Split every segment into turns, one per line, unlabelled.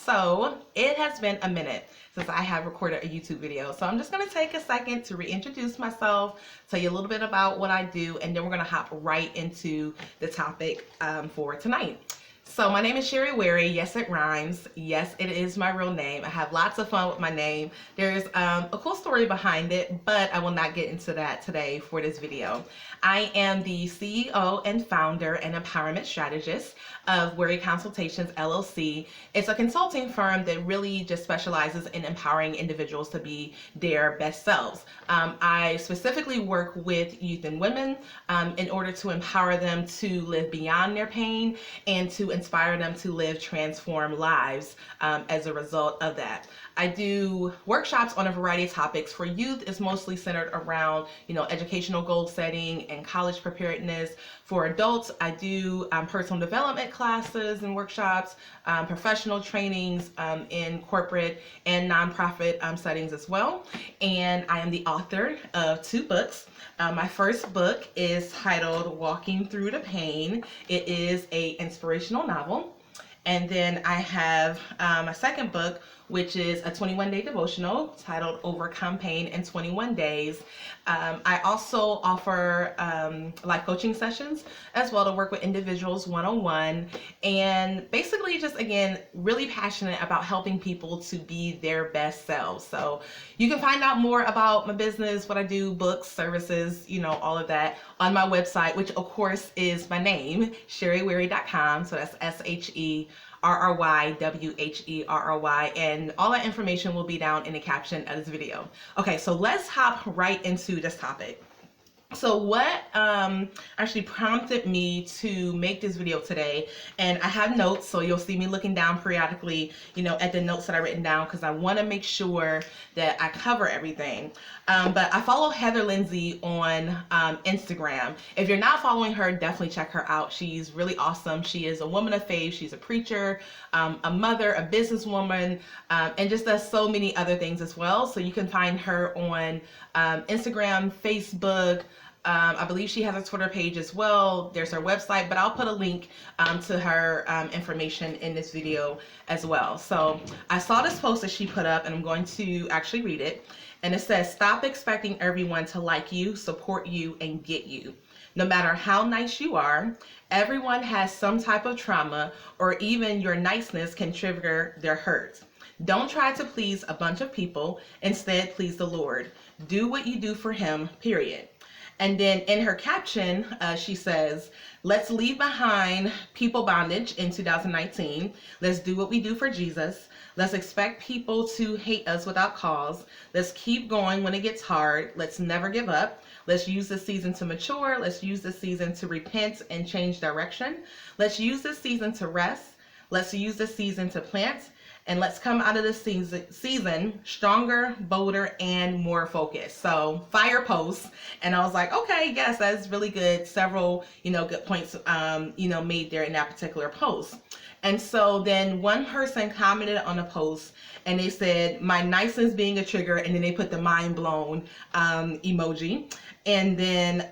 So it has been a minute since I have recorded a YouTube video. So I'm just going to take a second to reintroduce myself, tell you a little bit about what I do, and then we're going to hop right into the topic for tonight. So my name is Sherry Wary. Yes, it rhymes. Yes, it is my real name. I have lots of fun with my name. There's a cool story behind it, but I will not get into that today for this video. I am the CEO and founder and empowerment strategist of Wary Consultations LLC. It's a consulting firm that really just specializes in empowering individuals to be their best selves. I specifically work with youth and women in order to empower them to live beyond their pain and to inspire them to live transformed lives as a result of that. I do workshops on a variety of topics. For youth, it's mostly centered around, educational goal setting and college preparedness. For adults, I do personal development classes and workshops, professional trainings in corporate and nonprofit settings as well. And I am the author of 2 books. My first book is titled Walking Through the Pain. It is an inspirational novel. And then I have my second book, which is a 21-day devotional titled Overcome Pain in 21 Days. I also offer life coaching sessions as well to work with individuals one-on-one, and basically just, again, really passionate about helping people to be their best selves. So you can find out more about my business, what I do, books, services, all of that on my website, which of course is my name, SherryWherry.com. So that's SherryWherry, and all that information will be down in the caption of this video. Okay, so let's hop right into this topic. So what actually prompted me to make this video today, and I have notes, so you'll see me looking down periodically, at the notes that I've written down, because I want to make sure that I cover everything. But I follow Heather Lindsay on Instagram. If you're not following her, definitely check her out. She's really awesome. She is a woman of faith. She's a preacher, a mother, a businesswoman, and just does so many other things as well. So you can find her on Instagram, Facebook. I believe she has a Twitter page as well. There's her website, but I'll put a link to her information in this video as well. So I saw this post that she put up, and I'm going to actually read it. And it says, "Stop expecting everyone to like you, support you, and get you. No matter how nice you are, everyone has some type of trauma, or even your niceness can trigger their hurt. Don't try to please a bunch of people. Instead, please the Lord. Do what you do for Him, period." And then in her caption, she says, "Let's leave behind people bondage in 2019. Let's do what we do for Jesus. Let's expect people to hate us without cause. Let's keep going when it gets hard. Let's never give up. Let's use this season to mature. Let's use this season to repent and change direction. Let's use this season to rest. Let's use this season to plant. And let's come out of this season stronger, bolder, and more focused." So fire posts. And I was like, okay, yes, that's really good. Several, good points, made there in that particular post. And so then one person commented on a post, and they said, "My niceness being a trigger," and then they put the mind blown emoji. And then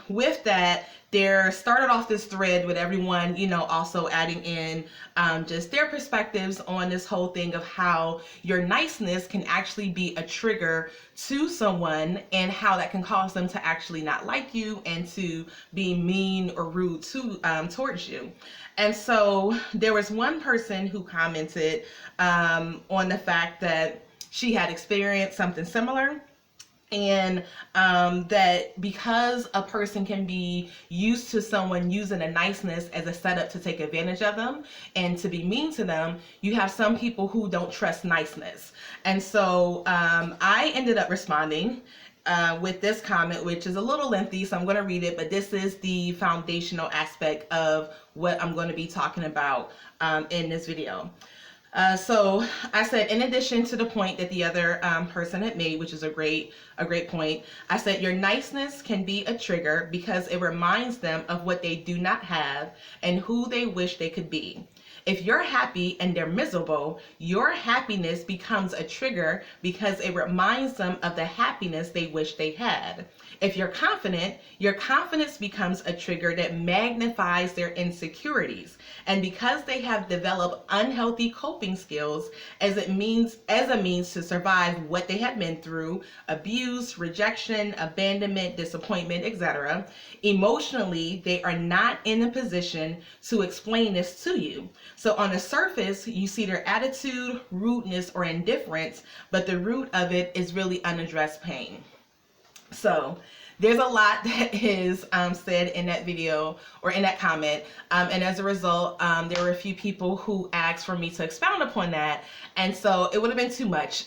with that, there started off this thread with everyone, also adding in just their perspectives on this whole thing of how your niceness can actually be a trigger to someone, and how that can cause them to actually not like you and to be mean or rude towards you. And so there was one person who commented on the fact that she had experienced something similar. And that because a person can be used to someone using a niceness as a setup to take advantage of them and to be mean to them, you have some people who don't trust niceness. And so I ended up responding with this comment, which is a little lengthy, so I'm going to read it, but this is the foundational aspect of what I'm going to be talking about in this video. So I said, in addition to the point that the other person had made, which is a great point, I said, your niceness can be a trigger because it reminds them of what they do not have and who they wish they could be. If you're happy and they're miserable, your happiness becomes a trigger because it reminds them of the happiness they wish they had. If you're confident, your confidence becomes a trigger that magnifies their insecurities. And because they have developed unhealthy coping skills as a means to survive what they have been through, abuse, rejection, abandonment, disappointment, etc., emotionally, they are not in a position to explain this to you. So on the surface, you see their attitude, rudeness, or indifference, but the root of it is really unaddressed pain. So there's a lot that is said in that video or in that comment, and as a result, there were a few people who asked for me to expound upon that, and so it would have been too much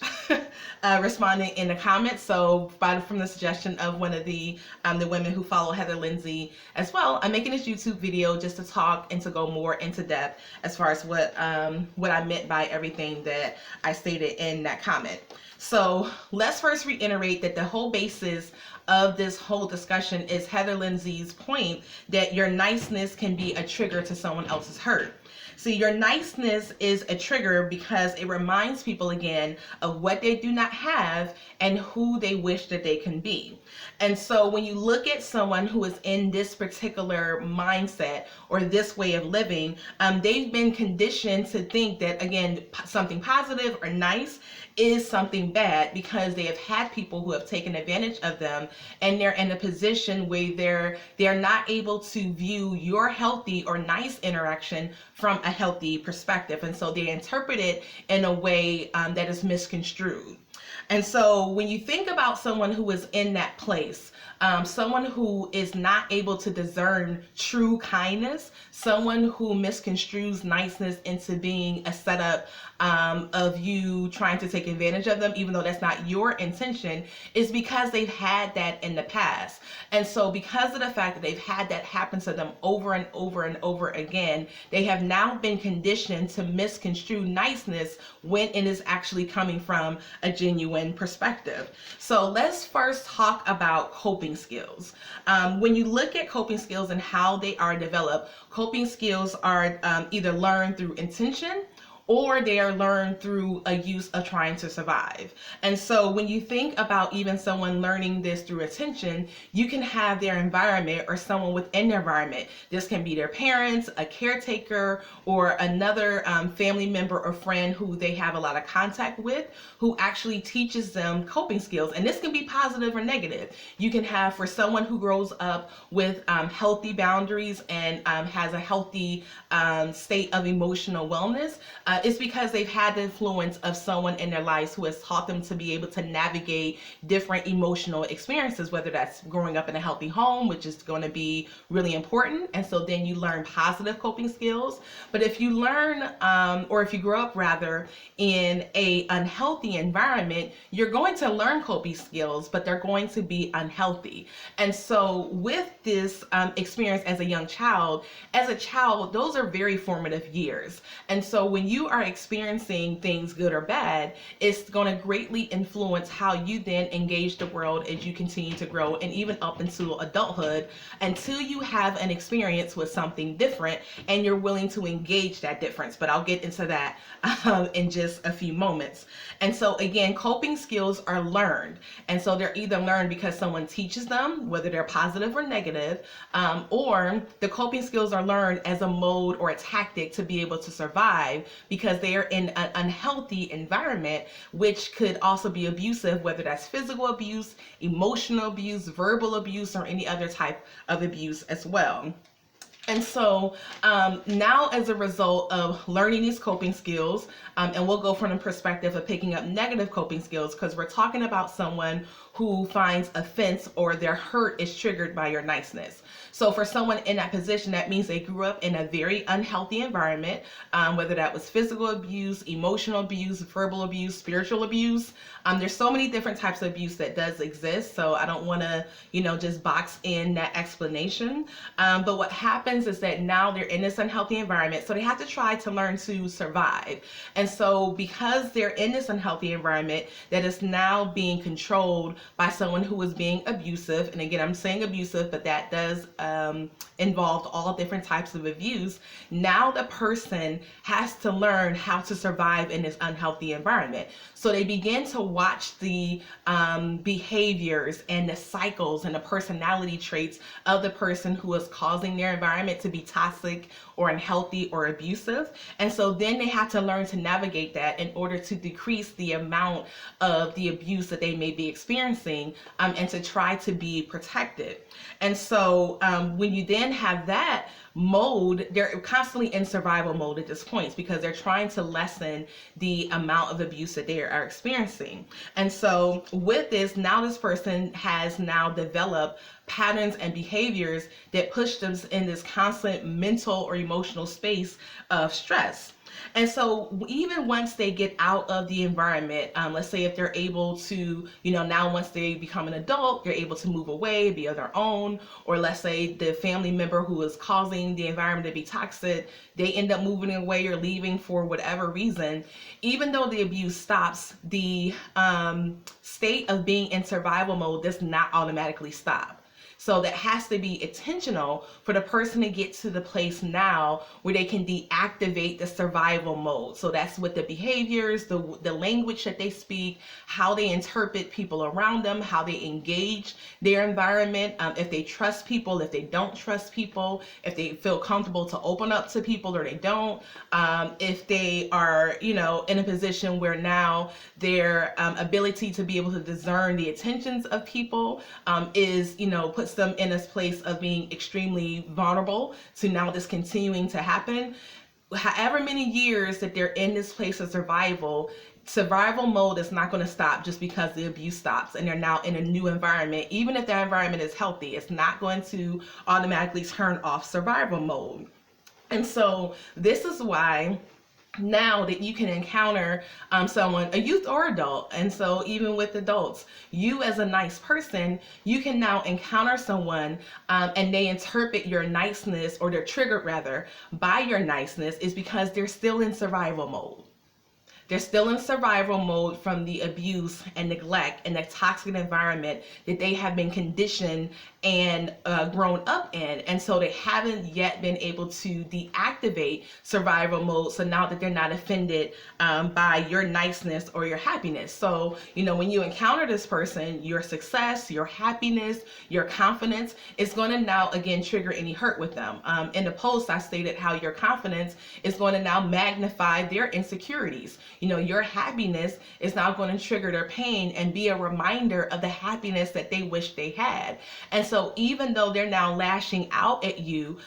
responding in the comments. So from the suggestion of one of the women who follow Heather Lindsay as well, I'm making this YouTube video just to talk and to go more into depth as far as what I meant by everything that I stated in that comment. So let's first reiterate that the whole basis of this whole discussion is Heather Lindsay's point that your niceness can be a trigger to someone else's hurt. See, your niceness is a trigger because it reminds people again of what they do not have and who they wish that they can be. And so when you look at someone who is in this particular mindset or this way of living, they've been conditioned to think that, again, something positive or nice is something bad because they have had people who have taken advantage of them, and they're in a position where they're not able to view your healthy or nice interaction from a healthy perspective, and so they interpret it in a way that is misconstrued. And so when you think about someone who is in that place, someone who is not able to discern true kindness, someone who misconstrues niceness into being a setup of you trying to take advantage of them, even though that's not your intention, is because they've had that in the past. And so because of the fact that they've had that happen to them over and over and over again, they have now been conditioned to misconstrue niceness when it is actually coming from a genuine perspective. So let's first talk about coping skills. When you look at coping skills and how they are developed, coping skills are either learned through intention or they are learned through a use of trying to survive. And so when you think about even someone learning this through attention, you can have their environment or someone within their environment. This can be their parents, a caretaker, or another family member or friend who they have a lot of contact with, who actually teaches them coping skills. And this can be positive or negative. You can have, for someone who grows up with healthy boundaries and has a healthy state of emotional wellness, it's because they've had the influence of someone in their lives who has taught them to be able to navigate different emotional experiences, whether that's growing up in a healthy home, which is going to be really important. And so then you learn positive coping skills. But if you learn, or if you grow up rather, in a unhealthy environment, you're going to learn coping skills, but they're going to be unhealthy. And so with this experience as a young child, those are very formative years. And so when you are experiencing things good or bad, it's going to greatly influence how you then engage the world as you continue to grow and even up into adulthood, until you have an experience with something different and you're willing to engage that difference. But I'll get into that in just a few moments. And so again, coping skills are learned. And so they're either learned because someone teaches them, whether they're positive or negative, or the coping skills are learned as a mode or a tactic to be able to survive, because they are in an unhealthy environment, which could also be abusive, whether that's physical abuse, emotional abuse, verbal abuse, or any other type of abuse as well. And so now, as a result of learning these coping skills, and we'll go from the perspective of picking up negative coping skills, because we're talking about someone who finds offense or their hurt is triggered by your niceness. So for someone in that position, that means they grew up in a very unhealthy environment, whether that was physical abuse, emotional abuse, verbal abuse, spiritual abuse. There's so many different types of abuse that does exist, so I don't want to, just box in that explanation. But what happens happens is that now they're in this unhealthy environment, so they have to try to learn to survive. And so because they're in this unhealthy environment that is now being controlled by someone who is being abusive, and again, I'm saying abusive, but that does involve all different types of abuse, now the person has to learn how to survive in this unhealthy environment. So they begin to watch the behaviors and the cycles and the personality traits of the person who is causing their environment to be toxic or unhealthy or abusive. And so then they have to learn to navigate that in order to decrease the amount of the abuse that they may be experiencing, and to try to be protected. And so when you then have that mode, they're constantly in survival mode at this point because they're trying to lessen the amount of abuse that they are experiencing. And so with this, now this person has now developed patterns and behaviors that push them in this constant mental or emotional space of stress. And so even once they get out of the environment, let's say if they're able to, now once they become an adult, they're able to move away, be on their own, or let's say the family member who is causing the environment to be toxic, they end up moving away or leaving for whatever reason. Even though the abuse stops, the state of being in survival mode does not automatically stop. So that has to be intentional for the person to get to the place now where they can deactivate the survival mode. So that's with the behaviors, the language that they speak, how they interpret people around them, how they engage their environment, if they trust people, if they don't trust people, if they feel comfortable to open up to people or they don't, if they are, in a position where now their ability to be able to discern the intentions of people is, puts them in a place of being extremely vulnerable to now this continuing to happen. However many years that they're in this place of survival mode is not going to stop just because the abuse stops and they're now in a new environment. Even if that environment is healthy, it's not going to automatically turn off survival mode. And so this is why now that you can encounter someone, a youth or adult, and so even with adults, you as a nice person, you can now encounter someone and they interpret your niceness, or they're triggered rather by your niceness, is because they're still in survival mode. They're still in survival mode from the abuse and neglect and the toxic environment that they have been conditioned and grown up in. And so they haven't yet been able to deactivate survival mode. So now that they're not offended by your niceness or your happiness. So, when you encounter this person, your success, your happiness, your confidence is going to now again trigger any hurt with them. In the post, I stated how your confidence is going to now magnify their insecurities. Your happiness is now going to trigger their pain and be a reminder of the happiness that they wish they had. And so even though they're now lashing out at you,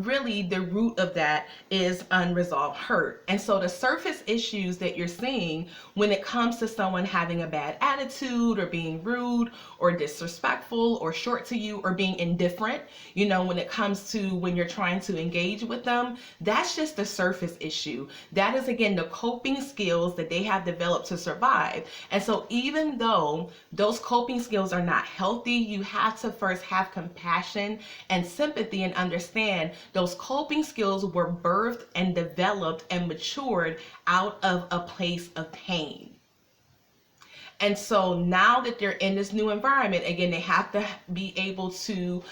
really the root of that is unresolved hurt. And so the surface issues that you're seeing when it comes to someone having a bad attitude or being rude or disrespectful or short to you or being indifferent, when it comes to when you're trying to engage with them, that's just the surface issue. That is again the coping skills that they have developed to survive. And so even though those coping skills are not healthy, you have to first have compassion and sympathy and understand those coping skills were birthed and developed and matured out of a place of pain. And so now that they're in this new environment, again, they have to be able to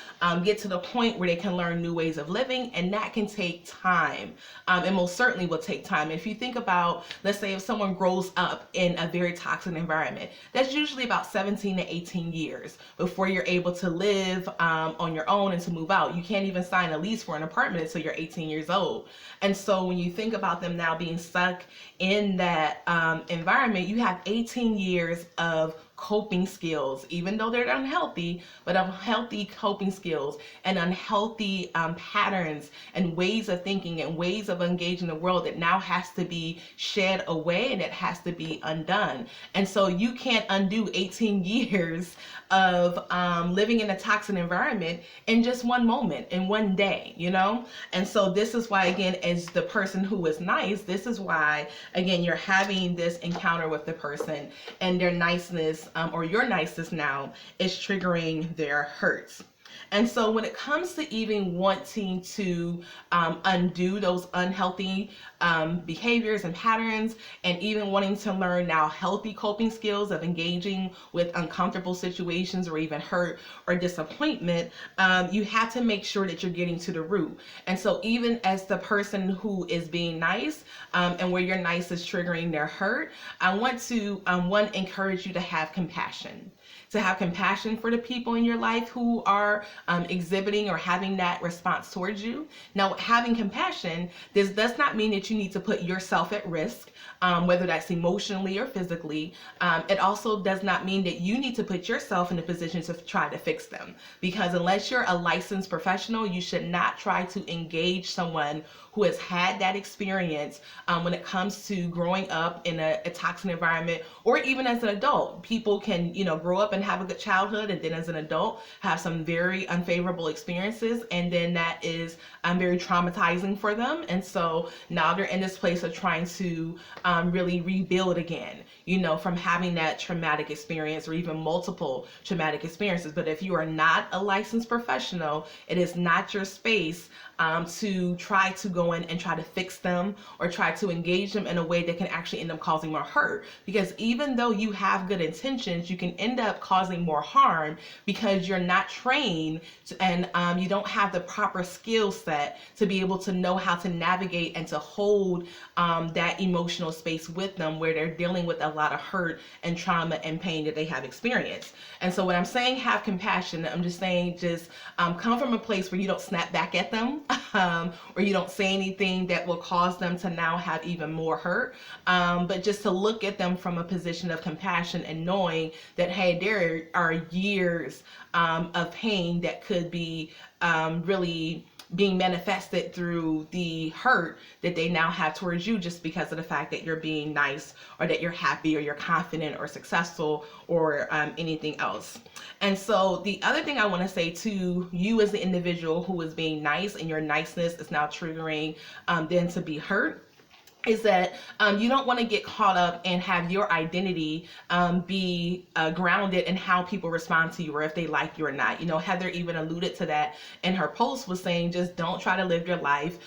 get to the point where they can learn new ways of living, and that can take time. And most certainly will take time. If you think about, let's say if someone grows up in a very toxic environment, that's usually about 17 to 18 years before you're able to live on your own and to move out. You can't even sign a lease for an apartment until you're 18 years old. And so when you think about them now being stuck in that environment, you have 18 years of coping skills, even though they're unhealthy, but unhealthy coping skills and unhealthy patterns and ways of thinking and ways of engaging the world that now has to be shed away and it has to be undone. And so you can't undo 18 years of living in a toxic environment in just one moment, in one day, And so this is why, again, as the person who is nice, this is why, again, you're having this encounter with the person and their niceness or your niceness now is triggering their hurts. And so when it comes to even wanting to undo those unhealthy behaviors and patterns, and even wanting to learn now healthy coping skills of engaging with uncomfortable situations or even hurt or disappointment, you have to make sure that you're getting to the root. And so even as the person who is being nice, and where your nice is triggering their hurt, I want to one, encourage you to have compassion. To have compassion for the people in your life who are exhibiting or having that response towards you. Now, having compassion, this does not mean that you need to put yourself at risk, whether that's emotionally or physically. It also does not mean that you need to put yourself in a position to try to fix them. Because unless you're a licensed professional, you should not try to engage someone who has had that experience when it comes to growing up in a toxic environment, or even as an adult. People can, grow up and have a good childhood, and then as an adult have some very unfavorable experiences, and then that is very traumatizing for them. And so now they're in this place of trying to really rebuild again, from having that traumatic experience or even multiple traumatic experiences. But if you are not a licensed professional, it is not your space to try to go in and try to fix them or try to engage them in a way that can actually end up causing more hurt. Because even though you have good intentions, you can end up causing more harm because you're not trained and you don't have the proper skill set to be able to know how to navigate and to hold that emotional space with them where they're dealing with a lot of hurt and trauma and pain that they have experienced. And so when I'm saying have compassion, I'm just saying just come from a place where you don't snap back at them, or you don't say anything that will cause them to now have even more hurt, but just to look at them from a position of compassion and knowing that, hey, there are years of pain that could be really being manifested through the hurt that they now have towards you just because of the fact that you're being nice, or that you're happy, or you're confident or successful, or anything else. And so the other thing I want to say to you as the individual who is being nice and your niceness is now triggering them to be hurt, is that you don't want to get caught up and have your identity be grounded in how people respond to you or if they like you or not. Heather even alluded to that in her post, was saying just don't try to live your life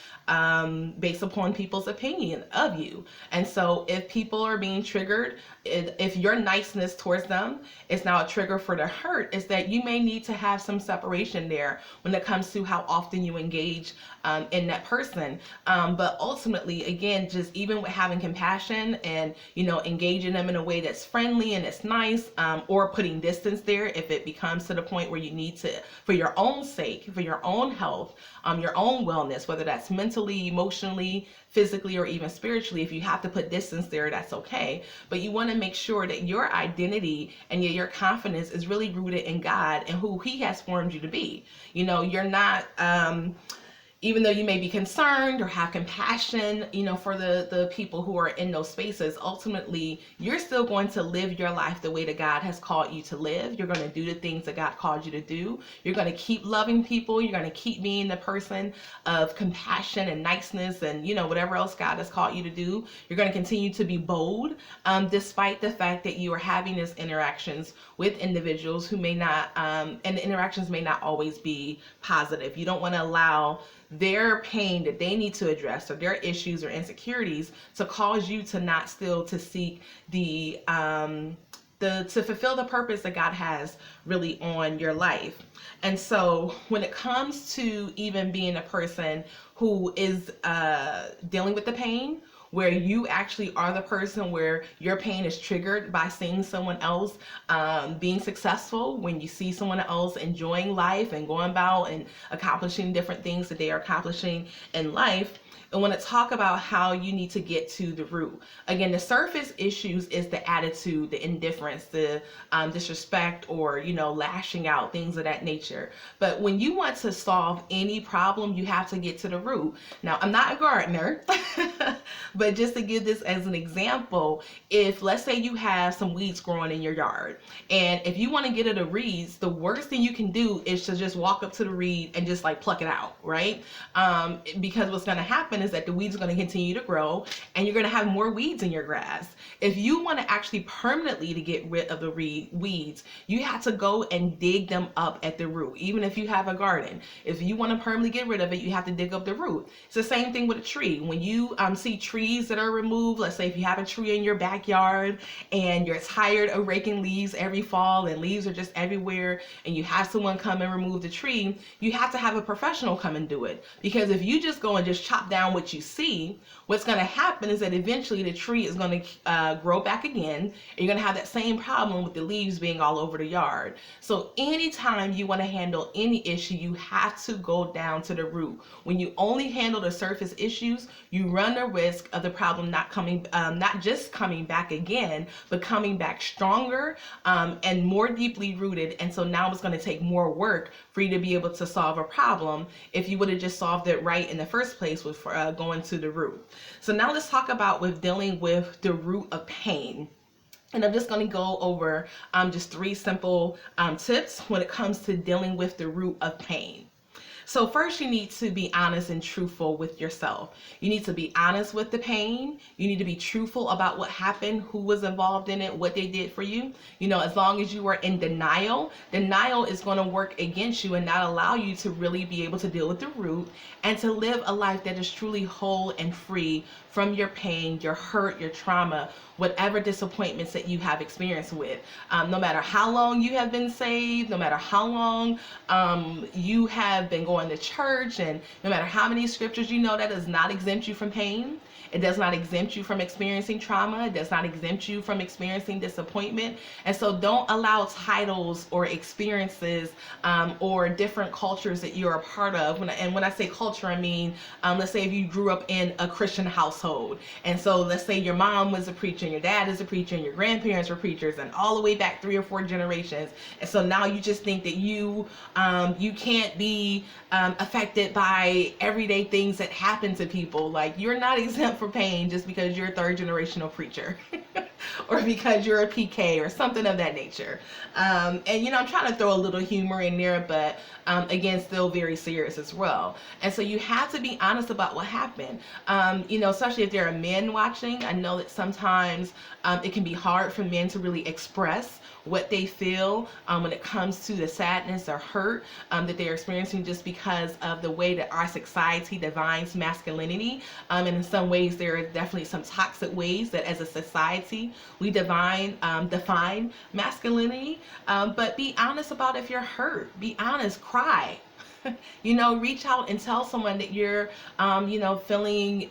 based upon people's opinion of you. And so if people are being triggered, if your niceness towards them is now a trigger for the hurt, is that you may need to have some separation there when it comes to how often you engage in that person. But ultimately, again, just even with having compassion and, engaging them in a way that's friendly and it's nice, or putting distance there if it becomes to the point where you need to, for your own sake, for your own health, your own wellness, whether that's mentally, emotionally, physically, or even spiritually. If you have to put distance there, that's okay. But you want to make sure that your identity and your confidence is really rooted in God and who He has formed you to be. You're not even though you may be concerned or have compassion, for the people who are in those spaces, ultimately, you're still going to live your life the way that God has called you to live. You're going to do the things that God called you to do. You're going to keep loving people. You're going to keep being the person of compassion and niceness and, whatever else God has called you to do. You're going to continue to be bold, despite the fact that you are having these interactions with individuals who may not, and the interactions may not always be positive. You don't want to allow their pain that they need to address, or their issues or insecurities, to cause you to not still to seek to fulfill the purpose that God has really on your life. And so when it comes to even being a person who is dealing with the pain, where you actually are the person where your pain is triggered by seeing someone else being successful, when you see someone else enjoying life and going about and accomplishing different things that they are accomplishing in life, and want to talk about how you need to get to the root. Again, the surface issues is the attitude, the indifference, the disrespect, or, lashing out, things of that nature. But when you want to solve any problem, you have to get to the root. Now, I'm not a gardener, but just to give this as an example, if let's say you have some weeds growing in your yard, and if you want to get at the weeds, the worst thing you can do is to just walk up to the weed and just like pluck it out, right? Because what's going to happen happen is that the weeds are going to continue to grow and you're going to have more weeds in your grass. If you want to actually permanently to get rid of the weeds, you have to go and dig them up at the root. Even if you have a garden, if you want to permanently get rid of it, you have to dig up the root. It's the same thing with a tree. When you see trees that are removed, let's say if you have a tree in your backyard and you're tired of raking leaves every fall and leaves are just everywhere, and you have someone come and remove the tree, you have to have a professional come and do it. Because if you just go and just chop down what you see, what's going to happen is that eventually the tree is going to grow back again, and you're going to have that same problem with the leaves being all over the yard. So anytime you want to handle any issue, you have to go down to the root. When you only handle the surface issues, you run the risk of the problem not just coming back again, but coming back stronger and more deeply rooted. And so now it's going to take more work for you to be able to solve a problem if you would have just solved it right in the first place with going to the root. So now let's talk about with dealing with the root of pain. And I'm just going to go over just 3 simple tips when it comes to dealing with the root of pain. So first, you need to be honest and truthful with yourself. You need to be honest with the pain. You need to be truthful about what happened, who was involved in it, what they did for you. You know, as long as you are in denial, denial is going to work against you and not allow you to really be able to deal with the root and to live a life that is truly whole and free from your pain, your hurt, your trauma, whatever disappointments that you have experienced with. No matter how long you have been saved, no matter how long you have been going to church, and no matter how many scriptures you know, that does not exempt you from pain. It does not exempt you from experiencing trauma. It does not exempt you from experiencing disappointment. And so don't allow titles or experiences or different cultures that you're a part of. And when I say culture, I mean, let's say if you grew up in a Christian household. And so let's say your mom was a preacher, and your dad is a preacher, and your grandparents were preachers, and all the way back 3 or 4 generations. And so now you just think that you can't be affected by everyday things that happen to people. Like, you're not exempt for pain just because you're a 3rd generational preacher or because you're a PK or something of that nature. And you know, I'm trying to throw a little humor in there, but again, still very serious as well. And so you have to be honest about what happened. You know, especially if there are men watching, I know that sometimes it can be hard for men to really express what they feel when it comes to the sadness or hurt that they're experiencing, just because of the way that our society defines masculinity. And in some ways, there are definitely some toxic ways that as a society we define masculinity. But be honest about if you're hurt. Be honest. Cry. You know, reach out and tell someone that you're, you know, feeling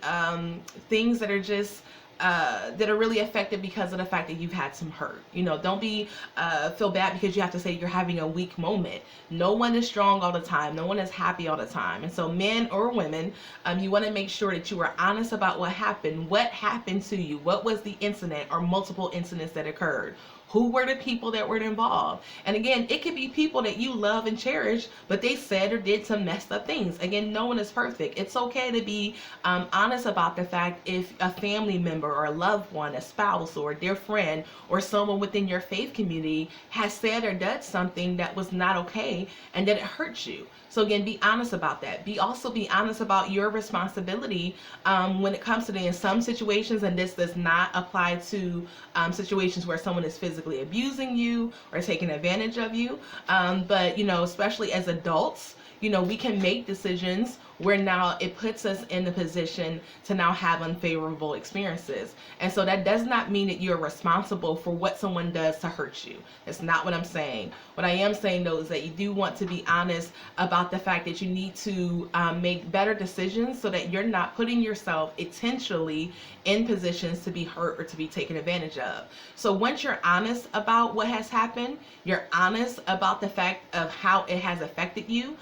things that are just that are really affected because of the fact that you've had some hurt. You know, don't feel bad because you have to say you're having a weak moment. No one is strong all the time. No one is happy all the time. And so men or women, you want to make sure that you are honest about what happened. What happened to you? What was the incident or multiple incidents that occurred? Who were the people that were involved? And again, it could be people that you love and cherish, but they said or did some messed up things. Again, no one is perfect. It's okay to be honest about the fact if a family member or a loved one, a spouse or a dear friend or someone within your faith community has said or done something that was not okay and that it hurts you. So again, be honest about that. Also be honest about your responsibility when it comes to in some situations, and this does not apply to situations where someone is physically abusing you or taking advantage of you. But, you know, especially as adults, you know, we can make decisions where now it puts us in the position to now have unfavorable experiences. And so that does not mean that you're responsible for what someone does to hurt you. That's not what I'm saying. What I am saying, though, is that you do want to be honest about the fact that you need to make better decisions so that you're not putting yourself intentionally in positions to be hurt or to be taken advantage of. So once you're honest about what has happened, you're honest about the fact of how it has affected you,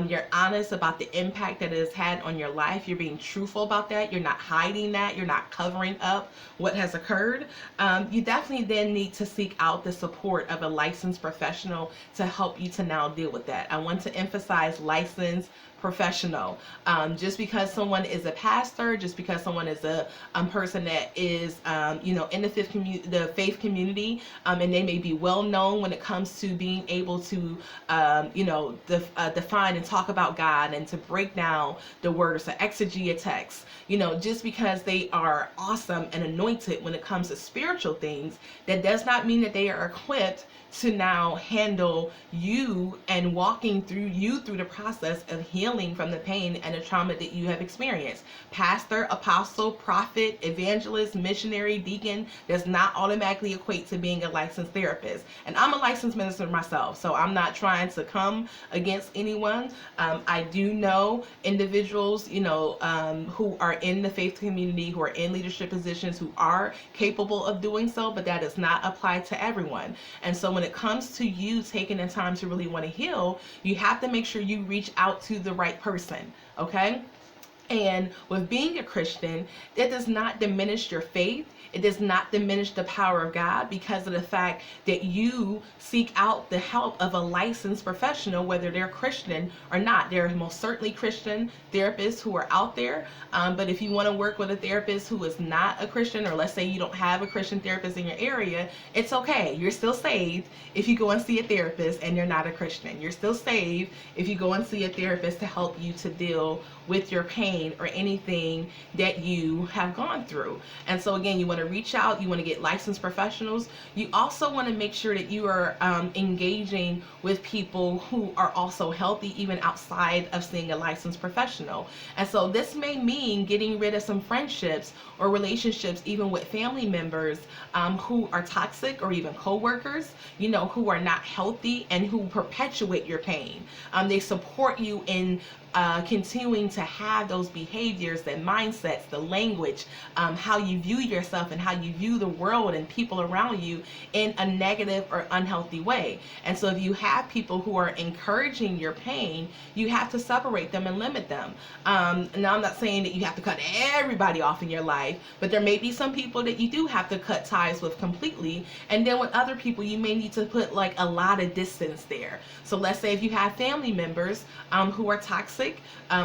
you're honest about the impact that it has had on your life, you're being truthful about that, you're not hiding that, you're not covering up what has occurred, you definitely then need to seek out the support of a licensed professional to help you to now deal with that. I want to emphasize licensed professional. Just because someone is a pastor, just because someone is a person that is, in the faith community, and they may be well known when it comes to being able to, define and talk about God and to break down the word, or to exegete a text. Just because they are awesome and anointed when it comes to spiritual things, that does not mean that they are equipped to now handle you and walking through the process of healing from the pain and the trauma that you have experienced. Pastor, apostle, prophet, evangelist, missionary, deacon does not automatically equate to being a licensed therapist. And I'm a licensed minister myself, so I'm not trying to come against anyone. I do know individuals, who are in the faith community, who are in leadership positions, who are capable of doing so, but that does not apply to everyone. And so when it comes to you taking the time to really want to heal, you have to make sure you reach out to the right person, okay? And with being a Christian, it does not diminish your faith. It does not diminish the power of God because of the fact that you seek out the help of a licensed professional, whether they're Christian or not. There are most certainly Christian therapists who are out there, but if you want to work with a therapist who is not a Christian, or let's say you don't have a Christian therapist in your area, it's okay. You're still saved if you go and see a therapist and you're not a Christian. You're still saved if you go and see a therapist to help you to deal with your pain or anything that you have gone through. And so again, you want to reach out, you want to get licensed professionals. You also want to make sure that you are engaging with people who are also healthy, even outside of seeing a licensed professional. And so this may mean getting rid of some friendships or relationships, even with family members who are toxic, or even co-workers, who are not healthy and who perpetuate your pain. They support you in continuing to have those behaviors, the mindsets, the language, how you view yourself and how you view the world and people around you in a negative or unhealthy way. And so if you have people who are encouraging your pain, you have to separate them and limit them. Now, I'm not saying that you have to cut everybody off in your life, but there may be some people that you do have to cut ties with completely. And then with other people, you may need to put like a lot of distance there. So let's say if you have family members who are toxic,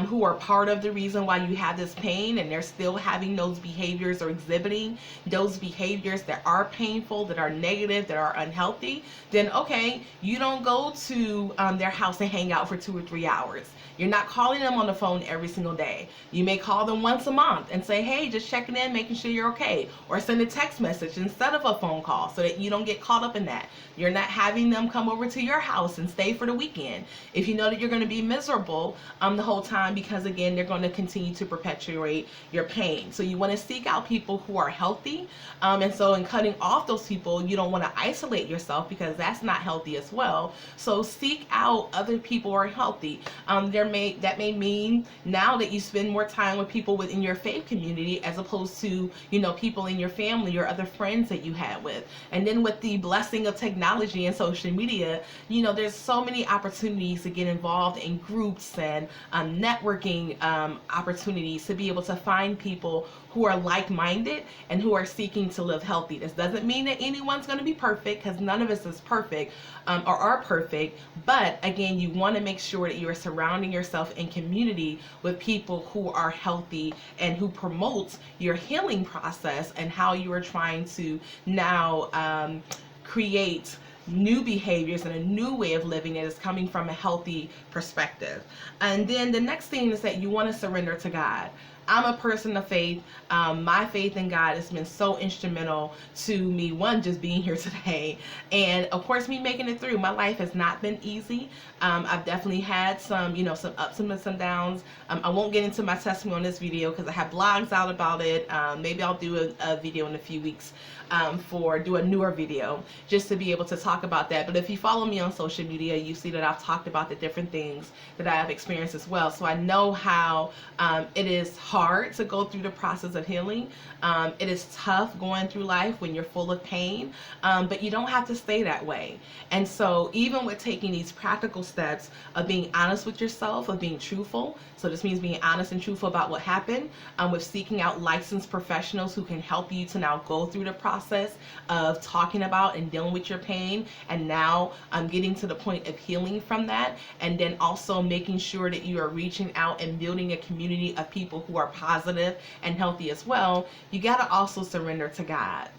who are part of the reason why you have this pain, and they're still having those behaviors or exhibiting those behaviors that are painful, that are negative, that are unhealthy, then okay, you don't go to their house and hang out for 2 or 3 hours. You're not calling them on the phone every single day. You may call them once a month and say, hey, just checking in, making sure you're okay. Or send a text message instead of a phone call so that you don't get caught up in that. You're not having them come over to your house and stay for the weekend if you know that you're going to be miserable the whole time, because again, they're going to continue to perpetuate your pain. So you want to seek out people who are healthy. And so in cutting off those people, you don't want to isolate yourself, because that's not healthy as well. So seek out other people who are healthy. That may mean now that you spend more time with people within your faith community as opposed to, people in your family or other friends that you had with. And then with the blessing of technology and social media, there's so many opportunities to get involved in groups and networking opportunities to be able to find people who are like-minded and who are seeking to live healthy. This doesn't mean that anyone's going to be perfect, because none of us is perfect or are perfect. But again, you want to make sure that you are surrounding yourself in community with people who are healthy and who promote your healing process and how you are trying to now create new behaviors and a new way of living that is coming from a healthy perspective. And then the next thing is that you want to surrender to God. I'm a person of faith. My faith in God has been so instrumental to me, one, just being here today, and of course me making it through. My life has not been easy. I've definitely had some ups and some downs. I won't get into my testimony on this video because I have blogs out about it. Maybe I'll do a video in a few weeks do a newer video just to be able to talk about that. But if you follow me on social media, you see that I've talked about the different things that I have experienced as well. So I know how it is hard hard to go through the process of healing. It is tough going through life when you're full of pain, but you don't have to stay that way. And so even with taking these practical steps of being honest with yourself, of being truthful, so this means being honest and truthful about what happened, with seeking out licensed professionals who can help you to now go through the process of talking about and dealing with your pain, and now getting to the point of healing from that, and then also making sure that you are reaching out and building a community of people who are positive and healthy as well. You got to also surrender to God.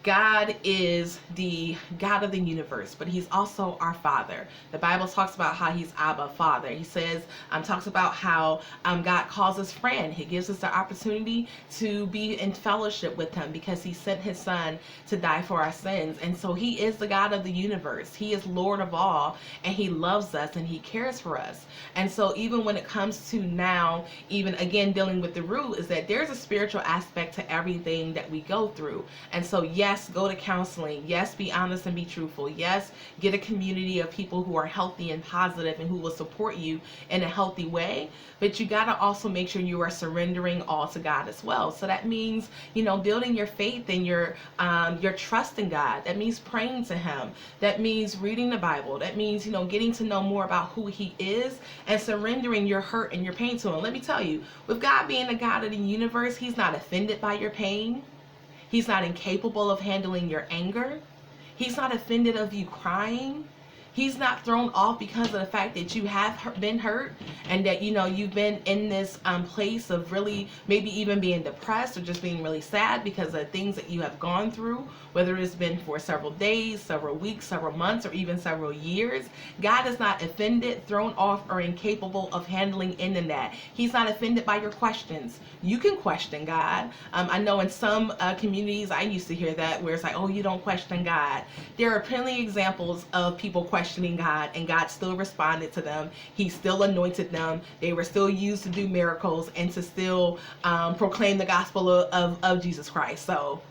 God is the God of the universe, but he's also our Father. The Bible talks about how he's Abba, Father. He says, talks about how God calls us friend. He gives us the opportunity to be in fellowship with him because he sent his son to die for our sins. And so he is the God of the universe. He is Lord of all, and he loves us and he cares for us. And so even when it comes to now, even again, dealing with the root, is that there's a spiritual aspect to everything that we go through. And so yes, go to counseling. Yes, be honest and be truthful. Yes, get a community of people who are healthy and positive and who will support you in a healthy way. But you got to also make sure you are surrendering all to God as well. So that means, building your faith and your trust in God. That means praying to him. That means reading the Bible. That means, getting to know more about who he is and surrendering your hurt and your pain to him. Let me tell you, with God being the God of the universe, he's not offended by your pain. He's not incapable of handling your anger. He's not offended of you crying. He's not thrown off because of the fact that you have been hurt and that, you've been in this place of really maybe even being depressed or just being really sad because of things that you have gone through, whether it's been for several days, several weeks, several months, or even several years. God is not offended, thrown off, or incapable of handling any of that. He's not offended by your questions. You can question God. I know in some communities, I used to hear that where it's like, oh, you don't question God. There are plenty of examples of people questioning God, and God still responded to them. He still anointed them. They were still used to do miracles and to still proclaim the gospel of Jesus Christ. So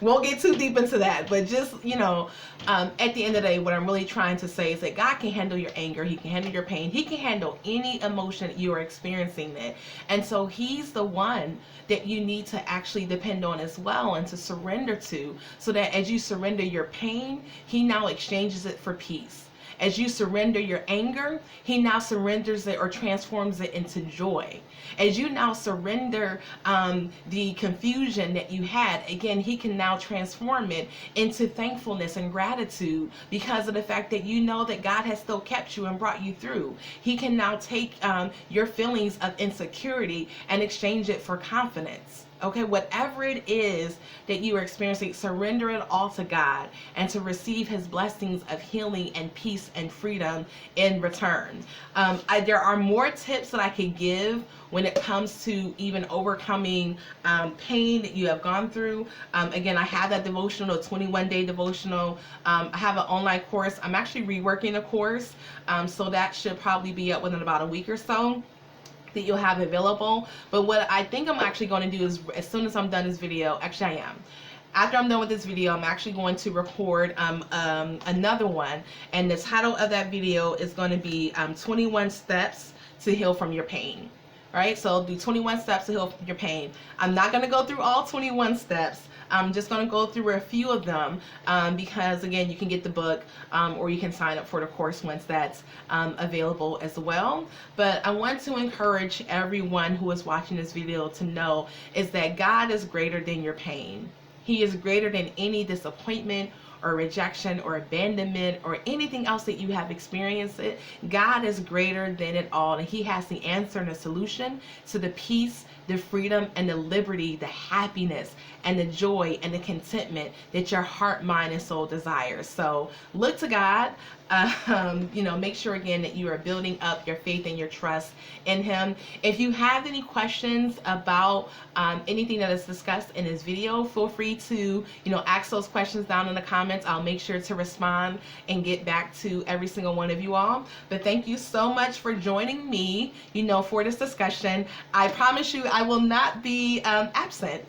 won't get too deep into that, but just, at the end of the day, what I'm really trying to say is that God can handle your anger. He can handle your pain. He can handle any emotion you are experiencing it. And so he's the one that you need to actually depend on as well and to surrender to, so that as you surrender your pain, he now exchanges it for peace. As you surrender your anger, he now surrenders it or transforms it into joy. As you now surrender the confusion that you had, again, he can now transform it into thankfulness and gratitude because of the fact that you know that God has still kept you and brought you through. He can now take your feelings of insecurity and exchange it for confidence. Okay, whatever it is that you are experiencing, surrender it all to God and to receive his blessings of healing and peace and freedom in return. There are more tips that I could give when it comes to even overcoming pain that you have gone through. Again, I have that devotional, 21-day devotional. I have an online course. I'm actually reworking a course, so that should probably be up within about a week or so that you'll have available. But what I think I'm actually going to do is, as soon as I'm done this video, actually I am. After I'm done with this video, I'm actually going to record another one, and the title of that video is going to be 21 Steps to Heal from Your Pain. Right? So I'll do 21 steps to heal from your pain. I'm not going to go through all 21 steps. I'm just going to go through a few of them because, again, you can get the book or you can sign up for the course once that's available as well. But I want to encourage everyone who is watching this video to know is that God is greater than your pain. He is greater than any disappointment or rejection or abandonment or anything else that you have experienced. God is greater than it all, and he has the answer and the solution to the peace, the freedom, and the liberty, the happiness, and the joy and the contentment that your heart, mind, and soul desires. So look to God. Make sure again that you are building up your faith and your trust in him. If you have any questions about anything that is discussed in this video, feel free to ask those questions down in the comments. I'll make sure to respond and get back to every single one of you all. But thank you so much for joining me for this discussion. I promise you I will not be absent.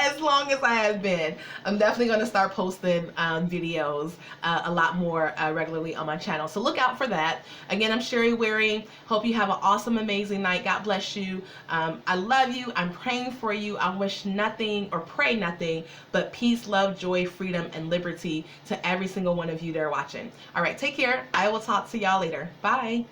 as long as I have been. I'm definitely going to start posting videos a lot more regularly on my channel. So look out for that. Again, I'm Sherry Waring. Hope you have an awesome, amazing night. God bless you. I love you. I'm praying for you. I wish nothing or pray nothing but peace, love, joy, freedom, and liberty to every single one of you that are watching. All right, take care. I will talk to y'all later. Bye.